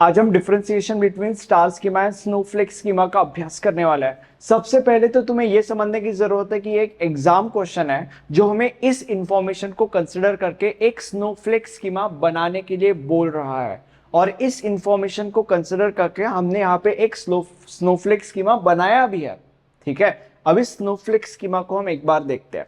आज हम differentiation between star schema and snowflake schema का अभ्यास करने वाला है। सबसे पहले तो तुम्हें यह समझने की जरूरत है कि एक एग्जाम क्वेश्चन है जो हमें इस इंफॉर्मेशन को कंसिडर करके एक स्नोफ्लेक स्कीमा बनाने के लिए बोल रहा है, और इस इंफॉर्मेशन को कंसिडर करके हमने यहाँ पे एक स्नोफ्लेक स्कीमा बनाया भी है। ठीक है, अब इस स्नोफ्लेक स्कीमा को हम एक बार देखते हैं।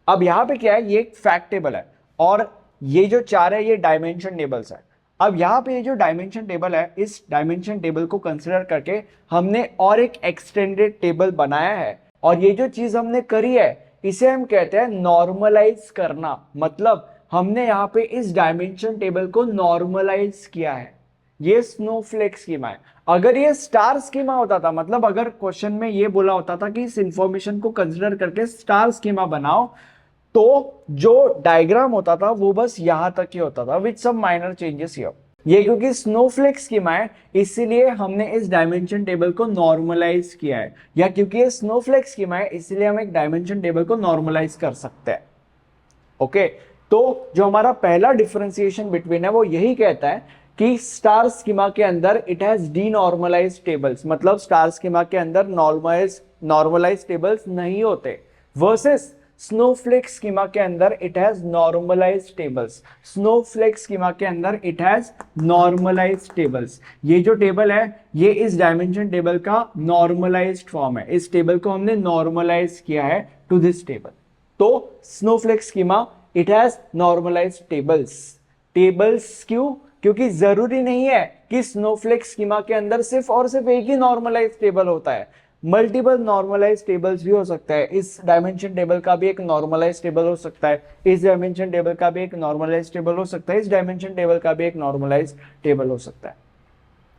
अब यहाँ पे क्या है, ये एक फैक्ट टेबल है और ये जो चार है ये डायमेंशन टेबल्स है। अब यहाँ पे ये जो डायमेंशन टेबल है, इस डायमेंशन टेबल को कंसिडर करके हमने और एक एक्सटेंडेड टेबल बनाया है, और ये जो चीज हमने करी है इसे हम कहते हैं नॉर्मलाइज करना। मतलब हमने यहाँ पे इस डायमेंशन टेबल को नॉर्मलाइज किया है। ये स्नोफ्लेक स्कीमा है। अगर ये स्टार स्कीमा होता था, मतलब अगर क्वेश्चन में ये बोला होता था कि इस इंफॉर्मेशन को कंसिडर करके स्टार स्कीमा बनाओ, तो जो डायग्राम होता था वो बस यहां तक ही होता था with some minor changes here. ये क्योंकि स्नोफ्लेक स्कीमा है इसीलिए हमने इस डायमेंशन टेबल को नॉर्मलाइज किया है, या क्योंकि ये स्नोफ्लेक स्कीमा है इसलिए हम एक डायमेंशन टेबल को नॉर्मलाइज कर सकते हैं। ओके, तो जो हमारा पहला डिफरेंशिएशन बिटवीन है वो यही कहता है कि स्टार स्कीमा के अंदर इट हैज डीनॉर्मलाइज्ड टेबल्स, मतलब स्टार स्कीमा के अंदर नॉर्मलाइज्ड टेबल्स नहीं होते, वर्सेस स्नोफ्लेक स्कीमा के अंदर it has normalized tables. Snowflake schema के अंदर इट हैज नॉर्मलाइज्ड टेबल्स। ये जो टेबल है ये इस डायमेंशन टेबल का नॉर्मलाइज्ड फॉर्म है। इस टेबल को हमने नॉर्मलाइज किया है टू दिस टेबल। तो snowflake schema it has normalized tables. Tables क्यों? क्योंकि जरूरी नहीं है कि स्नोफ्लेक स्कीमा के अंदर सिर्फ और सिर्फ एक ही नॉर्मलाइज्ड टेबल होता है, मल्टीपल नॉर्मलाइज्ड टेबल्स भी हो सकता है। इस डायमेंशन टेबल का भी एक नॉर्मलाइज्ड टेबल हो सकता है, इस डायमेंशन टेबल का भी एक नॉर्मलाइज्ड टेबल हो सकता है, इस डायमेंशन टेबल का भी एक नॉर्मलाइज्ड टेबल हो सकता है।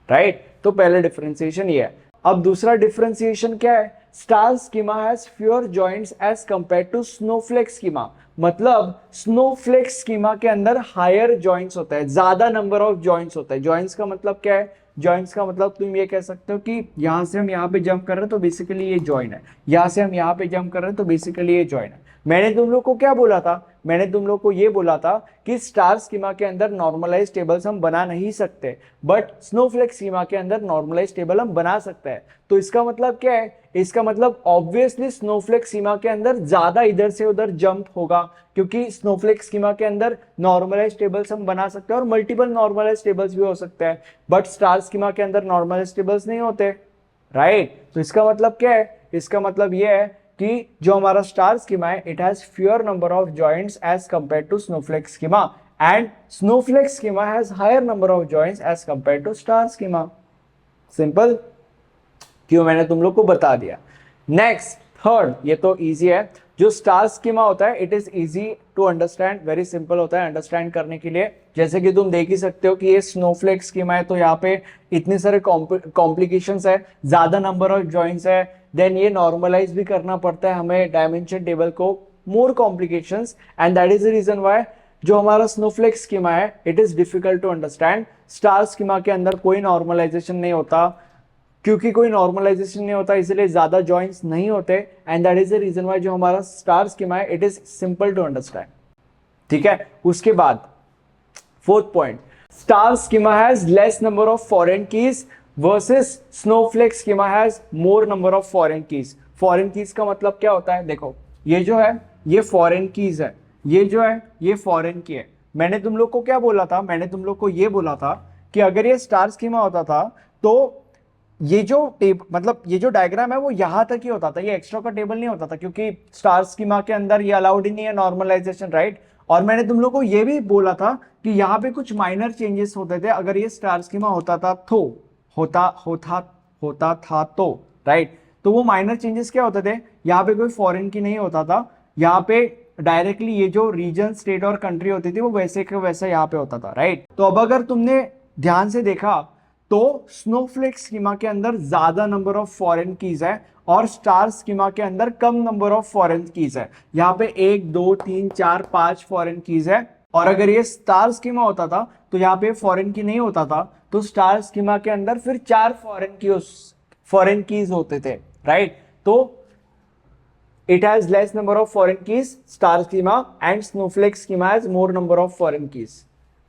राइट, तो पहले डिफरेंशिएशन ये है। अब दूसरा डिफरेंशिएशन क्या है? Star schema has fewer joins as compared to snowflake schema. मतलब स्नोफ्लेक स्कीमा के अंदर हायर जॉइंट्स होता है, ज्यादा नंबर ऑफ जॉइंट्स होता है। जॉइंट्स का मतलब क्या है? जॉइंट्स का मतलब तुम ये कह सकते हो कि यहां से हम यहाँ पे जंप कर रहे हैं तो बेसिकली ये जॉइन है, यहां से हम यहाँ पे जंप कर रहे हैं तो बेसिकली ये जॉइन है। मैंने तुम लोग को क्या बोला था? मैंने तुम लोग को ये बोला था कि स्टार स्कीमा के अंदर नॉर्मलाइज टेबल्स हम बना नहीं सकते, बट स्नोफ्लेक स्कीमा के अंदर नॉर्मलाइज टेबल हम बना सकते हैं। तो इसका मतलब क्या है? इसका मतलब ऑब्वियसली स्नोफ्लेक स्कीमा के अंदर ज्यादा इधर से उधर जंप होगा, क्योंकि स्नोफ्लेक स्कीमा के अंदर नॉर्मलाइज टेबल्स हम बना सकते हैं और मल्टीपल नॉर्मलाइज टेबल्स भी हो सकते हैं, बट स्टार स्कीमा के अंदर नॉर्मलाइज टेबल्स नहीं होते। राइट, तो इसका मतलब क्या है? इसका मतलब यह है कि जो हमारा स्टार स्कीमा है it has fewer number of joins as compared to snowflake schema, and snowflake schema has higher number of joins as compared to star schema. Simple, क्यों मैंने तुम लोग को बता दिया। नेक्स्ट थर्ड, ये तो इजी है। जो स्टार स्कीमा होता है it is easy to understand, very simple होता है अंडरस्टैंड करने के लिए। जैसे कि तुम देख ही सकते हो कि ये स्नोफ्लेक स्कीमा है तो यहाँ पे इतने सारे कॉम्प्लिकेशंस है, ज्यादा नंबर ऑफ जॉइंट्स है, देन ये नॉर्मलाइज भी करना पड़ता है हमें डायमेंशन टेबल को, more complications, and that is the reason why जो हमारा स्नोफ्लेक स्कीमा है it is difficult to understand. Star schema के अंदर कोई नॉर्मलाइजेशन नहीं होता, क्योंकि कोई नॉर्मलाइजेशन नहीं होता इसलिए ज्यादा जॉइंट्स नहीं होते, and that is the reason why जो हमारा स्टार स्कीमा है it is simple to understand. ठीक है, उसके बाद fourth point, star schema has less number of foreign keys versus snowflake schema has more number of foreign keys. Foreign keys का मतलब क्या होता है? देखो, ये जो है ये फॉरेन कीज है, ये जो है ये फॉरेन की है। मैंने तुम लोग को क्या बोला था? मैंने तुम लोग को ये बोला था कि अगर ये स्टार स्कीमा होता था तो ये जो मतलब ये जो डायग्राम है वो यहां तक ही होता था, ये एक्स्ट्रा का टेबल नहीं होता था, क्योंकि स्टार स्कीमा के अंदर ये अलाउड ही नहीं है नॉर्मलाइजेशन। राइट, और मैंने तुम लोग को ये भी बोला था कि यहाँ पे कुछ माइनर चेंजेस होते थे अगर ये स्टार स्कीमा होता था तो होता था तो। राइट, तो वो माइनर चेंजेस क्या होते थे? यहाँ पे कोई फॉरेन की नहीं होता था, यहाँ पे डायरेक्टली ये जो रीजन, स्टेट और कंट्री होती थी वो वैसे के वैसा यहाँ पे होता था। राइट, तो अब अगर तुमने ध्यान से देखा तो स्नोफ्लेक स्कीमा के अंदर ज्यादा नंबर ऑफ फॉरेन कीज है और स्टार स्कीमा के अंदर कम नंबर ऑफ फॉरेन कीज है। यहाँ पे 1 2 3 4 5 फॉरेन कीज है, और अगर ये स्टार स्कीमा होता था तो यहाँ पे फॉरेन की नहीं होता था, तो स्टार स्कीमा के अंदर फिर 4 फॉरेन कीज होते थे। राइट, तो it has less number of foreign keys star schema, and snowflake schema has more number of foreign keys.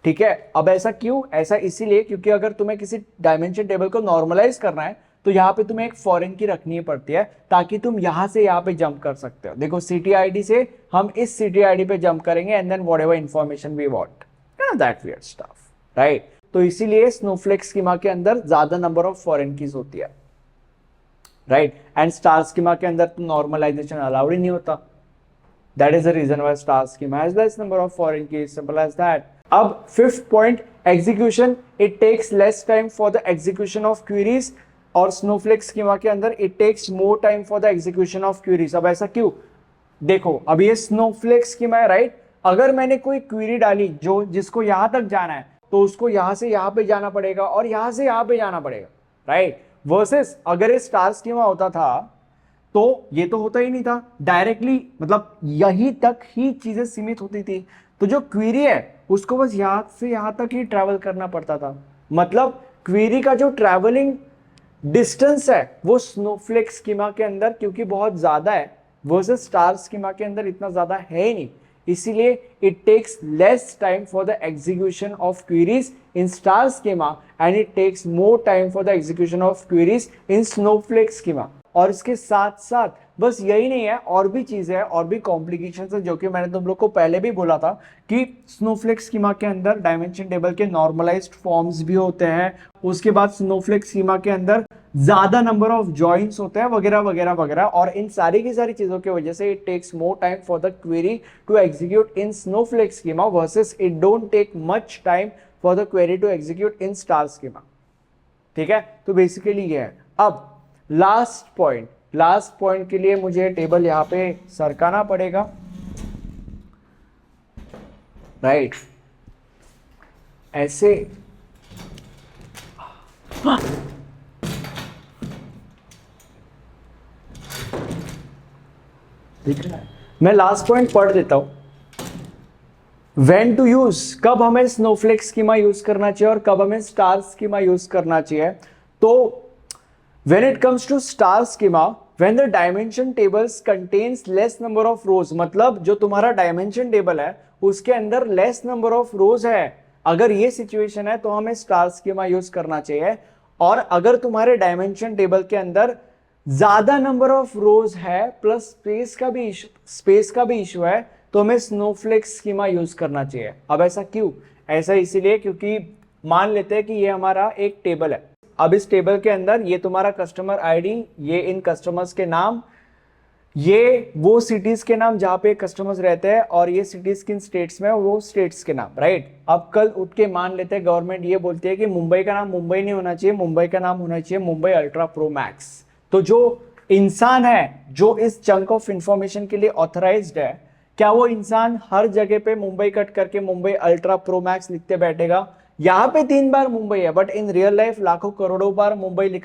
ठीक है। अब ऐसा क्यों? ऐसा इसीलिए क्योंकि अगर तुम्हें किसी डायमेंशन टेबल को नॉर्मलाइज करना है तो यहाँ पे तुम्हें एक फॉरेन की रखनी पड़ती है ताकि तुम यहां से यहाँ पे जंप कर सकते हो। देखो सिटी आईडी से हम इस सिटी आईडी पे जंप करेंगे and then whatever information we want, that weird stuff, right. तो इसीलिए स्नोफ्लेक स्कीमा के अंदर ज्यादा नंबर ऑफ फॉरेन कीज होती है, राइट। एंड स्टार स्कीमा के अंदर तो नॉर्मलाइजेशन अलाउड ही नहीं होता। That is the reason why star schema has less number of foreign keys, simple as that. अब fifth point, execution. It takes less time for the execution of queries. और snowflake schema के अंदर it takes more time for the execution of queries. अब ऐसा क्यों? देखो अब ये snowflake schema है, राइट। अगर मैंने कोई क्वेरी डाली जो जिसको यहां तक जाना है तो उसको यहां से यहां पे जाना पड़ेगा और यहां से यहां पे जाना पड़ेगा, राइट। वर्सेस अगर ये स्टार स्कीमा होता था तो ये तो होता ही नहीं था, डायरेक्टली मतलब यहीं तक ही चीजें सीमित होती थी। तो जो क्वेरी है उसको बस यहां से यहां तक ही ट्रैवल करना पड़ता था। मतलब क्वेरी का जो ट्रैवलिंग डिस्टेंस है वो स्नोफ्लेक स्कीमा के अंदर क्योंकि बहुत ज्यादा है वर्सेस स्टार स्कीमा के अंदर इतना ज्यादा है ही नहीं, इसीलिए it takes less time for the execution of queries in star schema and it takes more time for the execution of queries in snowflake schema. और इसके साथ साथ बस यही नहीं है, और भी चीजें हैं और भी कॉम्प्लिकेशंस है जो कि मैंने तुम लोग को पहले भी बोला था कि स्नोफ्लेक स्कीमा के अंदर डायमेंशन टेबल के नॉर्मलाइज्ड फॉर्म्स भी होते हैं। उसके बाद स्नोफ्लेक स्कीमा के अंदर ज्यादा नंबर ऑफ जॉइंट्स होते हैं वगैरह वगैरह वगैरह। और इन सारी की सारी चीजों की वजह से it takes more time for the query to execute in snowflake schema versus it don't take much time for the query to execute in star schema, ठीक है। तो बेसिकली ये है। अब लास्ट पॉइंट के लिए मुझे टेबल यहां पे सरकाना पड़ेगा, राइट। ऐसे दिख रहा है, मैं लास्ट पॉइंट पढ़ देता हूं। When to use, कब हमें स्नोफ्लेक स्कीमा यूज करना चाहिए और कब हमें स्टार स्कीमा यूज करना चाहिए। तो when it comes to star schema, when the dimension tables contains less number of rows, मतलब जो तुम्हारा डायमेंशन टेबल है उसके अंदर लेस नंबर ऑफ रोज है, अगर ये सिचुएशन है तो हमें स्टार स्कीमा यूज करना चाहिए। और अगर तुम्हारे डायमेंशन टेबल के अंदर ज्यादा नंबर ऑफ रोज है प्लस स्पेस का भी इशू है तो हमें स्नोफ्लेक स्कीमा यूज करना चाहिए। अब ऐसा क्यों? ऐसा इसीलिए क्योंकि मान लेते हैं कि ये हमारा एक टेबल है। अब इस टेबल के अंदर ये तुम्हारा कस्टमर आईडी, ये इन कस्टमर्स के नाम, ये वो सिटीज के नाम जहां पे कस्टमर्स रहते हैं और ये सिटीज किन स्टेट्स में, वो स्टेट्स के नाम, राइट। अब कल उठ के मान लेते हैं गवर्नमेंट ये बोलती है कि मुंबई का नाम मुंबई नहीं होना चाहिए, मुंबई का नाम होना चाहिए मुंबई अल्ट्रा प्रो मैक्स। तो जो इंसान है जो इस चंक ऑफ इंफॉर्मेशन के लिए ऑथराइज्ड है, क्या वो इंसान हर जगह पे मुंबई कट करके मुंबई अल्ट्रा प्रो मैक्स लिखते बैठेगा? यहां पे 3 बार मुंबई है बट इन रियल लाइफ लाखों करोड़ों बार मुंबई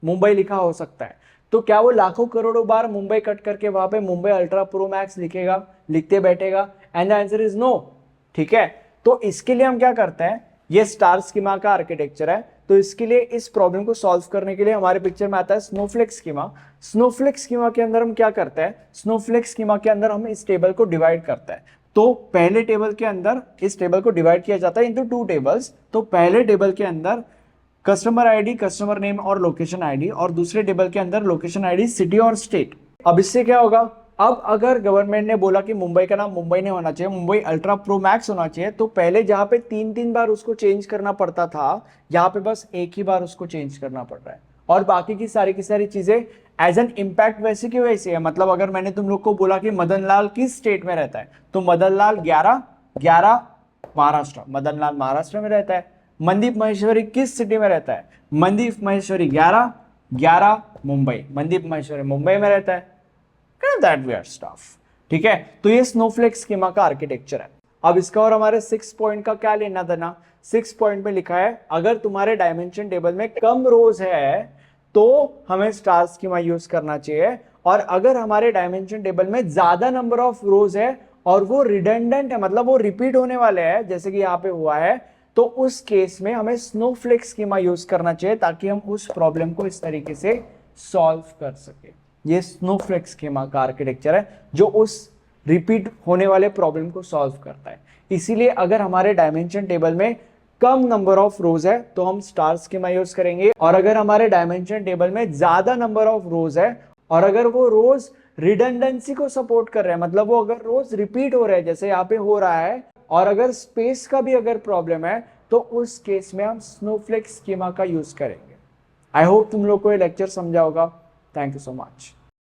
मुंबई लिखा हो सकता है। तो क्या वो लाखों करोड़ों बार मुंबई कट करके वहां पे मुंबई अल्ट्रा प्रो मैक्स लिखते बैठेगा? And the answer is no, ठीक है। तो इसके लिए हम क्या करते हैं, ये स्टार स्कीमा का आर्किटेक्चर है, तो इसके लिए इस प्रॉब्लम को सॉल्व करने के लिए हमारे पिक्चर में आता है स्नोफ्लेक स्कीमा। स्नोफ्लेक स्कीमा के अंदर हम क्या करते हैं, स्नोफ्लेक स्कीमा के अंदर हम इस टेबल को डिवाइड करते हैं। तो पहले टेबल के अंदर इस टेबल को डिवाइड किया जाता है इनटू 2 टेबल्स। तो पहले टेबल के अंदर कस्टमर आईडी, कस्टमर नेम और लोकेशन आईडी, और दूसरे टेबल के अंदर लोकेशन आईडी, सिटी और स्टेट। अब इससे क्या होगा, अब अगर गवर्नमेंट ने बोला कि मुंबई का नाम मुंबई नहीं होना चाहिए, मुंबई अल्ट्रा प्रो मैक्स होना चाहिए, तो पहले जहां पे 3-3 बार उसको चेंज करना पड़ता था, यहाँ पे बस एक ही बार उसको चेंज करना पड़ रहा है। और बाकी की सारी चीजें एज एन इम्पैक्ट वैसे की वैसे है। मतलब अगर मैंने तुम लोग को बोला कि मदन लाल किस स्टेट में रहता है, तो मदन लाल 11 महाराष्ट्र, मदन लाल महाराष्ट्र में रहता है। मनदीप महेश्वरी किस सिटी में रहता है, मनदीप महेश्वरी 11 मुंबई, मनदीप महेश्वरी मुंबई में रहता है। That weird stuff, ठीक है। तो ये स्नोफ्लेक स्कीमा का आर्किटेक्चर है। अब इसका और हमारे 6 पॉइंट का क्या लेना देना, 6 पॉइंट में लिखा है अगर तुम्हारे डायमेंशन टेबल में कम रोज है तो हमें स्टार स्कीमा यूज करना चाहिए, और अगर हमारे डायमेंशन टेबल में ज्यादा नंबर ऑफ रोज है और वो रिडंडेंट है, मतलब वो रिपीट होने वाले हैं जैसे कि यहाँ पे हुआ है, तो उस केस में हमें स्नोफ्लेक स्कीमा यूज करना चाहिए ताकि हम उस प्रॉब्लम को इस तरीके से सॉल्व कर सके। ये स्नोफ्लेक स्कीमा का आर्किटेक्चर है जो उस रिपीट होने वाले प्रॉब्लम को सॉल्व करता है। इसीलिए अगर हमारे डायमेंशन टेबल में कम नंबर ऑफ रोज है तो हम स्टार स्कीमा यूज करेंगे, और अगर हमारे डायमेंशन टेबल में ज्यादा नंबर ऑफ रोज है और अगर वो रोज रिडंडेंसी को सपोर्ट कर रहे हैं, मतलब वो अगर रोज रिपीट हो रहे हैं जैसे यहाँ पे हो रहा है, और अगर स्पेस का भी अगर प्रॉब्लम है तो उस केस में हम स्नोफ्लेक स्कीमा का यूज करेंगे। आई होप तुम लोग को ये लेक्चर समझा होगा। Thank you so much.